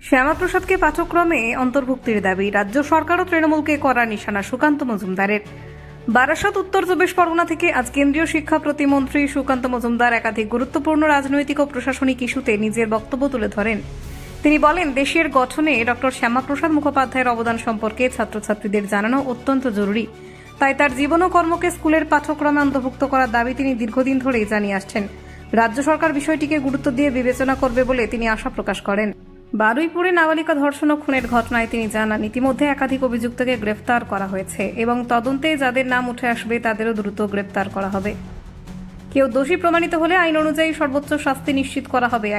শ্যামাপ্রসাদকে পাঠ্যক্রমে অন্তর্ভুক্তির দাবি। রাজ্য সরকার ও তৃণমূলকে করা নিশানা সুকান্ত মজুমদারের। বারাসত উত্তর চব্বিশ পরগনা থেকে আজ কেন্দ্রীয় শিক্ষা প্রতিমন্ত্রী সুকান্ত মজুমদার একাধিক গুরুত্বপূর্ণ রাজনৈতিক ও প্রশাসনিক ইস্যুতে নিজের বক্তব্য তুলে ধরেন। তিনি বলেন, দেশের গঠনে ডক্টর শ্যামাপ্রসাদ মুখোপাধ্যায়ের অবদান সম্পর্কে ছাত্রছাত্রীদের জানানো অত্যন্ত জরুরি। তাই তার জীবন ও কর্মকে স্কুলের পাঠ্যক্রমে অন্তর্ভুক্ত করার দাবি তিনি দীর্ঘদিন ধরেই জানিয়ে আসছেন। রাজ্য সরকার বিষয়টিকে গুরুত্ব দিয়ে বিবেচনা করবে বলে তিনি আশা প্রকাশ করেন। বারুইপুরে নাবালিকা ধর্ষণ ও খুনের ঘটনায় তিনি জানান, ইতিমধ্যে একাধিক অভিযুক্তকে গ্রেফতার করা হয়েছে এবং তদন্তে যাদের নাম উঠে আসবে তাদেরও দ্রুত গ্রেফতার করা হবে। কেউ দোষী প্রমাণিত হলে আইন অনুযায়ী সর্বোচ্চ শাস্তি নিশ্চিত করা হবে।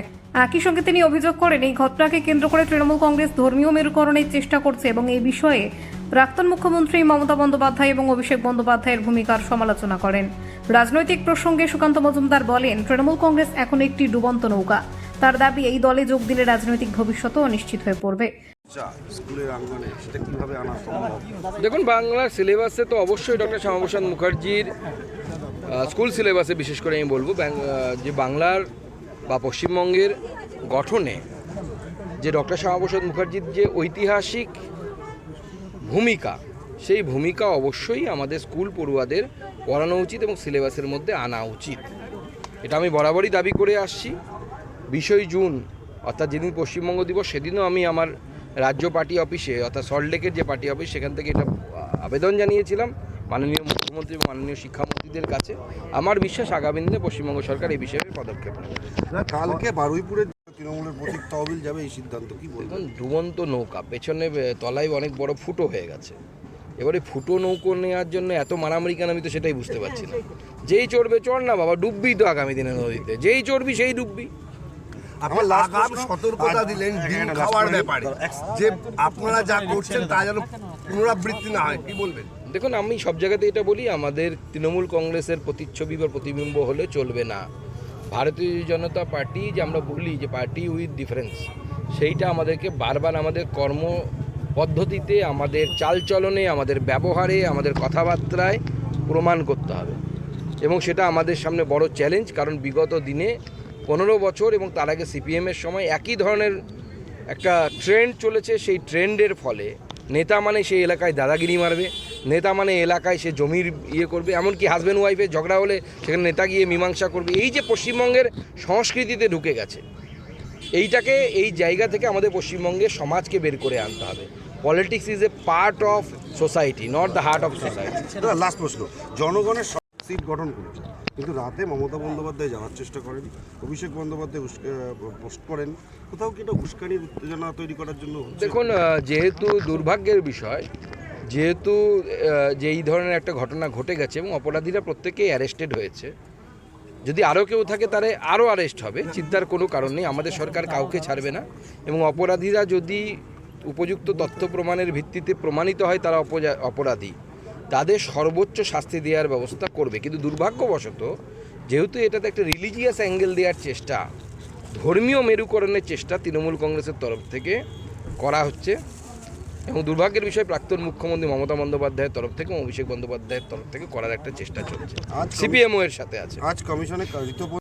একই সঙ্গে তিনি অভিযোগ করেন, এই ঘটনাকে কেন্দ্র করে তৃণমূল কংগ্রেস ধর্মীয় মেরুকরণের চেষ্টা করছে এবং এই বিষয়ে প্রাক্তন মুখ্যমন্ত্রী মমতা বন্দ্যোপাধ্যায় এবং অভিষেক বন্দ্যোপাধ্যায়ের ভূমিকার সমালোচনা করেন। রাজনৈতিক প্রসঙ্গে সুকান্ত মজুমদার বলেন, তৃণমূল কংগ্রেস এখন একটি ডুবন্ত নৌকা। তার দাবি, এই দলে যোগ দিলে রাজনৈতিক ভবিষ্যতও অনিশ্চিত হয়ে পড়বে। দেখুন, বাংলার সিলেবাসে তো অবশ্যই ডক্টর শ্যামাপ্রসাদ মুখার্জির স্কুল সিলেবাসে বিশেষ করে আমি বলবো যে বাংলার বা পশ্চিমবঙ্গের গঠনে যে ডক্টর শ্যামাপ্রসাদ মুখার্জির যে ঐতিহাসিক ভূমিকা, সেই ভূমিকা অবশ্যই আমাদের স্কুল পড়ুয়াদের পড়ানো উচিত এবং সিলেবাসের মধ্যে আনা উচিত। এটা আমি বরাবরই দাবি করে আসছি। 20 জুন অর্থাৎ যেদিন পশ্চিমবঙ্গ দিবস, সেদিনও আমি আমার রাজ্য পার্টি অফিসে অর্থাৎ সল্টলেকের যে পার্টি অফিস, সেখান থেকে এটা আবেদন জানিয়েছিলাম মাননীয় মুখ্যমন্ত্রী এবং মাননীয় শিক্ষামন্ত্রীদের কাছে। আমার বিশ্বাস আগামী দিনে পশ্চিমবঙ্গ সরকার এই বিষয়ে পদক্ষেপ নেবে। কালকে বারুইপুরে তৃণমূলের প্রতীক তহবিল যাবে, এই সিদ্ধান্ত কি বলবেন? ডুবন্ত নৌকা, পেছনে তলায় অনেক বড় ফুটো হয়ে গেছে। এবারে ফুটো নৌকো নেওয়ার জন্য এত মারামারি কেন, আমি তো সেটাই বুঝতে পারছি না। যেই চড়বে চড় না বাবা, ডুববি তো আগামী দিনে নদীতে, যেই চড়বি সেই ডুববি। আগাম সতর্কতা দিলেন ডিম খাওয়ার ব্যাপারে, যে আপনারা যা করছেন তা যেন পুনরাবৃত্তি না হয়, কি বলবেন? দেখুন, আমি সব জায়গাতে এটা বলি, আমাদের তৃণমূল কংগ্রেসের প্রতিচ্ছবি বা প্রতিবিম্ব হলে চলবে না। ভারতীয় জনতা পার্টি যে আমরা বলি যে পার্টি উইথ ডিফারেন্স, সেইটা আমাদেরকে বারবার আমাদের কর্ম পদ্ধতিতে, আমাদের চালচলনে, আমাদের ব্যবহারে, আমাদের কথাবার্তায় প্রমাণ করতে হবে এবং সেটা আমাদের সামনে বড় চ্যালেঞ্জ। কারণ বিগত দিনে 15 বছর এবং তার আগে সিপিএমের সময় একই ধরনের একটা ট্রেন্ড চলেছে। সেই ট্রেন্ডের ফলে নেতা মানে সেই এলাকায় দাদাগিরি মারবে, নেতা মানে এলাকায় সে জমির করবে, এমনকি হাজব্যান্ড ওয়াইফের ঝগড়া হলে সেখানে নেতা গিয়ে মীমাংসা করবে। এই যে পশ্চিমবঙ্গের সংস্কৃতিতে ঢুকে গেছে, এইটাকে এই জায়গা থেকে আমাদের পশ্চিমবঙ্গের সমাজকে বের করে আনতে হবে। Politics is a part of society, not the heart of society. Last প্রশ্ন, জনগণের সিট গঠন করেছে, কিন্তু রাতে মমতা বন্দ্যোপাধ্যায় যাওয়ার চেষ্টা করেন, অভিষেক বন্দ্যোপাধ্যায় পোস্ট করেন, কোথাও কি এটা উস্কানির উত্তেজনা তৈরি করার জন্য? দেখুন, যেহেতু দুর্ভাগ্যের বিষয়, যেহেতু যে এই ধরনের একটা ঘটনা ঘটে গেছে এবং অপরাধীরা প্রত্যেকেই অ্যারেস্টেড হয়েছে, যদি আরও কেউ থাকে তারা আরও অ্যারেস্ট হবে, চিন্তার কোনো কারণ নেই। আমাদের সরকার কাউকে ছাড়বে না এবং অপরাধীরা যদি উপযুক্ত তথ্য প্রমাণের ভিত্তিতে প্রমাণিত হয় তারা অপরাধী, তাদের সর্বোচ্চ শাস্তি দেওয়ার ব্যবস্থা করবে। কিন্তু দুর্ভাগ্যবশত যেহেতু এটাতে একটা রিলিজিয়াস অ্যাঙ্গেল দেওয়ার চেষ্টা, ধর্মীয় মেরুকরণের চেষ্টা তৃণমূল কংগ্রেসের তরফ থেকে করা হচ্ছে এবং দুর্ভাগ্যের বিষয় প্রাক্তন মুখ্যমন্ত্রী মমতা বন্দ্যোপাধ্যায়ের তরফ থেকে এবং অভিষেক বন্দ্যোপাধ্যায়ের তরফ থেকে করার একটা চেষ্টা চলছে, সিপিএমও এর সাথে আছে। আজ কমিশনে ঋতপর্ণ